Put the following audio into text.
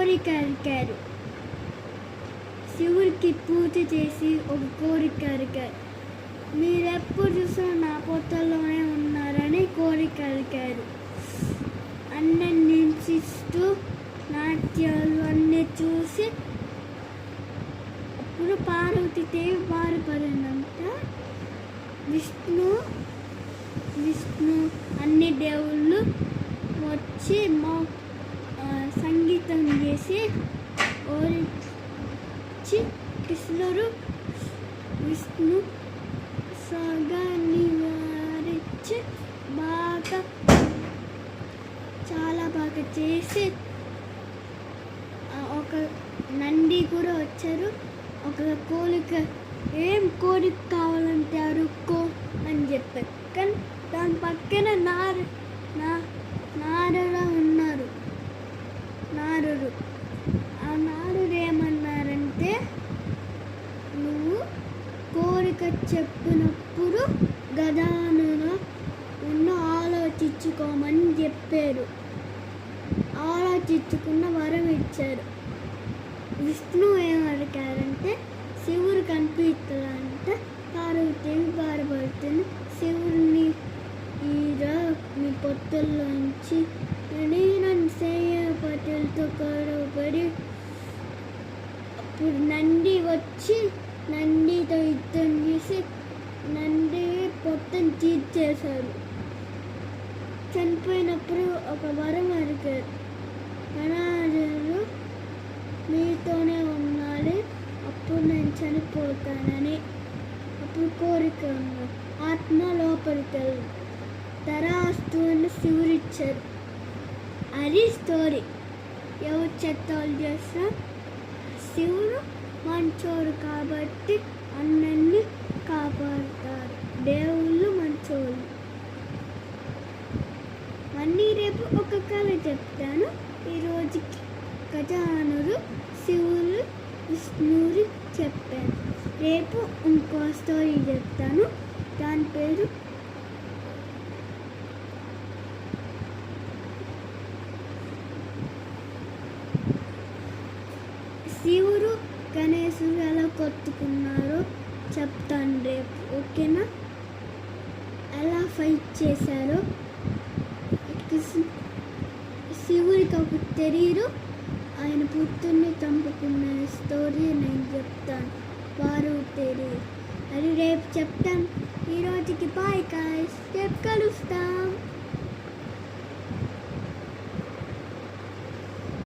కోరిక అడిగారు. శివుడికి పూజ చేసి ఒక కోరిక అడిగారు. మీరెప్పుడు చూసినా నా పొట్టలోనే ఉన్నారని కోరిక అడిగారు. అన్నం నించిస్తూ నాట్యాలు అన్నీ చూసి అప్పుడు పార్వతీదేవి బాధపడినంత విష్ణు అన్ని దేవుళ్ళు వచ్చి సంగీతం చేసి ఓరించి కృష్ణుడు విష్ణు నివారించి చాలా బాగా చేసి ఒక నంది కూడా వచ్చారు. ఒక కోరిక ఏం కోరిక కావాలంటే అరుక్కో అని చెప్పారు. కానీ దాని పక్కన నారద ఉన్నారు. నారదుడు ఏమన్నారంటే, నువ్వు కోరిక చెప్పినప్పుడు గదానుగా ఆలోచించుకోమని చెప్పారు. ఆలోచించుకున్న వరం ఇచ్చారు. విష్ణు ఏమడిగారంటే, శివుడు కనిపిస్తాడంట. పార్వతీదేవి బాధపడుతుంది. శివుడిని మీ పొత్తుల్లోంచి నన్ను సేయపతులతో గొడవపడి అప్పుడు నంది వచ్చి నందితో యుద్ధం చేసి నంది పొట్టను తీర్చేశారు. చనిపోయినప్పుడు ఒక వరం అడిగారు. గణాధరుడు మీతోనే ఉండాలి, అప్పుడు నేను చనిపోతానని. అప్పుడు కోరిక ఉంది. ఆత్మ లోపలికి వెళ్ళి తరాస్తు అని శివుడిచ్చారు. అది స్టోరీ. ఎవరు చెత్తలు చేస్తా శివుడు మంచోడు కాబట్టి అందరినీ కాపాడుతారు. దేవుళ్ళు మంచోళ్ళు. మళ్ళీ రేపు ఒక కథ చెప్తాను. ఈరోజుకి గజానుడు శివుడు విష్ణువుడు చెప్పాను. రేపు ఇంకో స్టోరీ చెప్తాను. దాని పేరు శివుడు గణేశుడు ఎలా కొట్టుకున్నారో చెప్తాను రేపు. ఓకేనా? ఎలా ఫైట్ చేశారో శివుడికి ఒక తెలియదు. ఆయన పుత్రుని చంపుకున్న స్టోరీ నేను చెప్తాను. వారు తెలియదు. అది రేపు చెప్తాను. ఈరోజుకి బాయ్ గాయ్స్. రేపు కలుస్తాం.